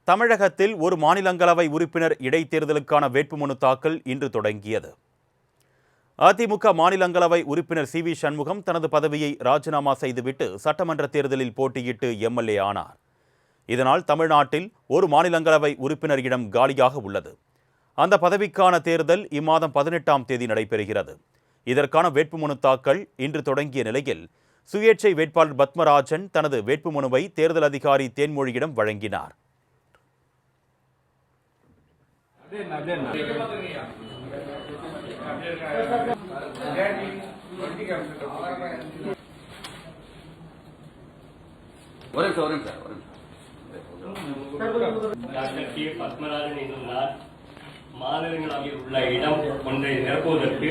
தமிழகத்தில் ஒரு மாநிலங்களவை உறுப்பினர் இடைத்தேர்தலுக்கான வேட்புமனு தாக்கல் இன்று தொடங்கியது. அதிமுக மாநிலங்களவை உறுப்பினர் சி வி சண்முகம் தனது பதவியை ராஜினாமா செய்துவிட்டு சட்டமன்ற தேர்தலில் போட்டியிட்டு எம்எல்ஏ ஆனார். இதனால் தமிழ்நாட்டில் ஒரு மாநிலங்களவை உறுப்பினர் இடம் காலியாக உள்ளது. அந்த பதவிக்கான தேர்தல் இம்மாதம் 18ஆம் தேதி நடைபெறுகிறது. இதற்கான வேட்புமனு தாக்கல் இன்று தொடங்கிய நிலையில் சுயேட்சை வேட்பாளர் பத்மராஜன் தனது வேட்புமனுவை தேர்தல் அதிகாரி தேன்மொழியிடம் வழங்கினார். பத்மராஜன் என்கிறார். மாநிலங்களவையில் உள்ள இடம் ஒன்றை நிரப்புவதற்கு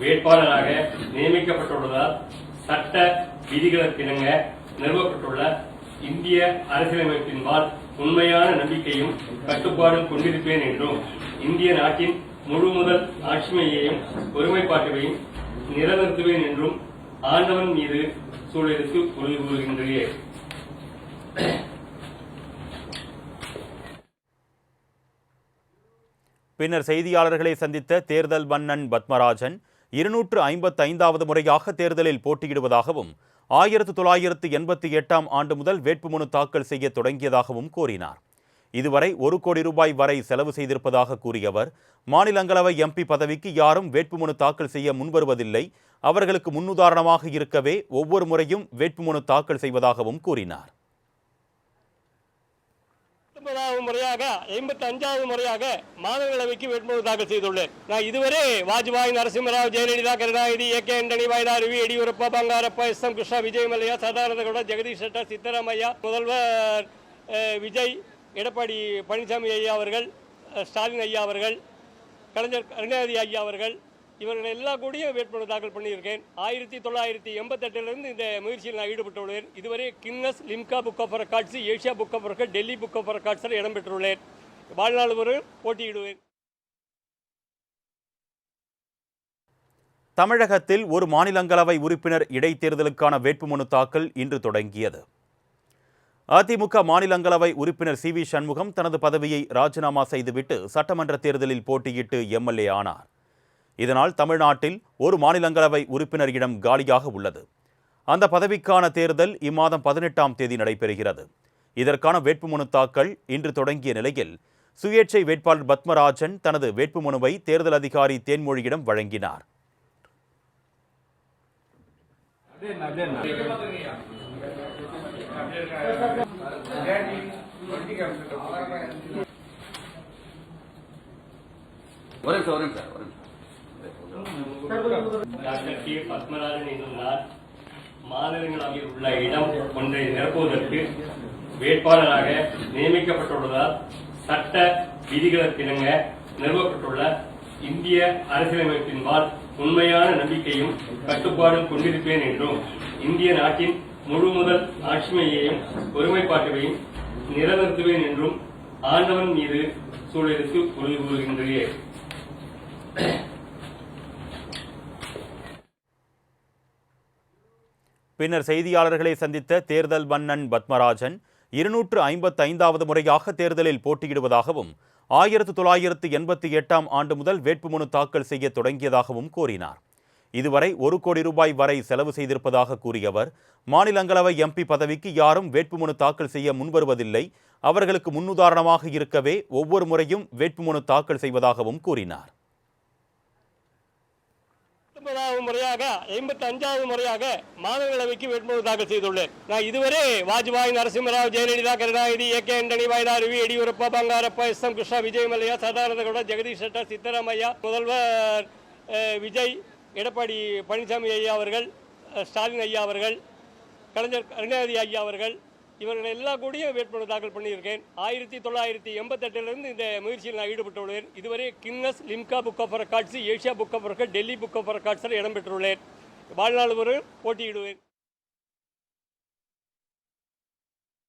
வேட்பாளராக நியமிக்கப்பட்டுள்ளதால் சட்ட விதிகளுக்கிணங்க நிறுவப்பட்டுள்ள இந்திய அரசியலமைப்பின்பால் உண்மையான நம்பிக்கையும் கட்டுப்பாடும் கொண்டிருப்பேன் என்றும் இந்திய நாட்டின் முழு முதல் ஆட்சிமையையும் ஒருமைப்பாட்டையும் நிலைநிறுத்துவேன் என்றும் ஆண்டவன் மீது சூழலுக்கு உறுதி கூறுகின்றேன். பின்னர் செய்தியாளர்களை சந்தித்த தேர்தல் மன்னன் பத்மராஜன் 255வது முறையாக தேர்தலில் போட்டியிடுவதாகவும் 1988ஆம் ஆண்டு முதல் வேட்புமனு தாக்கல் செய்ய தொடங்கியதாகவும் கூறினார். இதுவரை 1 கோடி ரூபாய் வரை செலவு செய்திருப்பதாக கூறிய அவர், மாநிலங்களவை எம்பி பதவிக்கு யாரும் வேட்புமனு தாக்கல் செய்ய முன்வருவதில்லை, அவர்களுக்கு முன்னுதாரணமாக இருக்கவே ஒவ்வொரு முறையும் வேட்புமனு தாக்கல் செய்வதாகவும் கூறினார். 19வது முறையாக 85வது முறையாக மாநிலங்களவைக்கு வேட்புமனு தாக்கல் செய்துள்ளேன். நான் இதுவரை வாஜ்பாய், நரசிம்மராவ், ஜெயலலிதா, கருணாநிதி, ஏ.கே. ஆண்டனி, வயதாருவி, எடியூரப்பா, பங்காரப்பா, எஸ்.எம். கிருஷ்ணா, விஜய் மல்லையா, சதானந்தகவுடா, ஜெகதீஷ் ஷெட்டர், சித்தராமையா, முதல்வர் விஜய், எடப்பாடி பழனிசாமி ஐயா அவர்கள், ஸ்டாலின் ஐயா அவர்கள், கலைஞர் கருணாநிதி ஐயா அவர்கள், இவர்கள் எல்லா கூடியும் வேட்புமனு தாக்கல் பண்ணியிருக்கேன். 1988 இந்த முயற்சியில் நான் ஈடுபட்டுள்ளேன். இதுவரை Guinness, Limca book of records, Asia book of record, Delhi book of ரெக்கார்ட்ஸில் இடம்பெற்றுள்ளேன். வாழ்நாள் ஒரு போட்டியிடுவேன். தமிழகத்தில் ஒரு மாநிலங்களவை உறுப்பினர் இடைத்தேர்தலுக்கான வேட்புமனு தாக்கல் இன்று தொடங்கியது. அதிமுக மாநிலங்களவை உறுப்பினர் சி வி சண்முகம் தனது பதவியை ராஜினாமா செய்துவிட்டு சட்டமன்ற தேர்தலில் போட்டியிட்டு எம்எல்ஏ ஆனார். இதனால் தமிழ்நாட்டில் ஒரு மாநிலங்களவை உறுப்பினர் இடம் காலியாக உள்ளது. அந்த பதவிக்கான தேர்தல் இம்மாதம் 18ஆம் தேதி நடைபெறுகிறது. இதற்கான வேட்புமனு தாக்கல் இன்று தொடங்கிய நிலையில் சுயேட்சை வேட்பாளர் பத்மராஜன் தனது வேட்புமனுவை தேர்தல் அதிகாரி தேன்மொழியிடம் வழங்கினார். பத்மராஜன் என்கிறார். மாநிலங்களவையில் உள்ள இடம் ஒன்றை நிரப்புவதற்கு வேட்பாளராக நியமிக்கப்பட்டுள்ளதால் சட்ட விதிகளுக்கிணங்க நிறுவப்பட்டுள்ள இந்திய அரசியலமைப்பின்பால் உண்மையான நம்பிக்கையும் கட்டுப்பாடும் கொண்டிருப்பேன் என்றும் இந்திய நாட்டின் முழு முதல் ஆட்சிமையையும் ஒருமைப்பாட்டையும் நிலைநிறுத்துவேன் என்றும் ஆண்டவன் மீது சூழலுக்கு உறுதி கூறுகின்றேன். பின்னர் செய்தியாளர்களை சந்தித்த தேர்தல் மன்னன் பத்மராஜன் 255வது முறையாக தேர்தலில் போட்டியிடுவதாகவும் 1988ஆம் ஆண்டு முதல் வேட்புமனு தாக்கல் செய்ய தொடங்கியதாகவும் கூறினார். இதுவரை 1 கோடி ரூபாய் வரை செலவு செய்திருப்பதாக கூறிய அவர், மாநிலங்களவை எம்பி பதவிக்கு யாரும் வேட்புமனு தாக்கல் செய்ய முன்வருவதில்லை, அவர்களுக்கு முன்னுதாரணமாக இருக்கவே ஒவ்வொரு முறையும் வேட்புமனு தாக்கல் செய்வதாகவும் கூறினார். 19வது முறையாக 85வது முறையாக மாநிலங்களவைக்கு வேட்புமனு தாக்கல் செய்துள்ளேன். நான் இதுவரை வாஜ்பாய், நரசிம்மராவ், ஜெயலலிதா, கருணாநிதி, ஏ.கே. ஆண்டனி, வயதாருவி, எடியூரப்பா, பங்காரப்பா, எஸ்.எம். கிருஷ்ணா, விஜய் மல்லையா, சதானந்தகவுடா, ஜெகதீஷ் ஷெட்டர், சித்தராமையா, முதல்வர் விஜய், எடப்பாடி பழனிசாமி ஐயா அவர்கள், ஸ்டாலின் ஐயா அவர்கள், கலைஞர் கருணாநிதி ஐயா அவர்கள், இவர்கள் எல்லா கூடியும் வேட்புமனு தாக்கல் பண்ணியிருக்கேன். 1988 இந்த முயற்சியில் நான் ஈடுபட்டுள்ளேன். இதுவரை Guinness, Limca book of records, Asia book of record, Delhi book of ரெக்கார்ட்ஸில் இடம்பெற்றுள்ளேன். வாழ்நாள் ஒரு போட்டியிடுவேன்.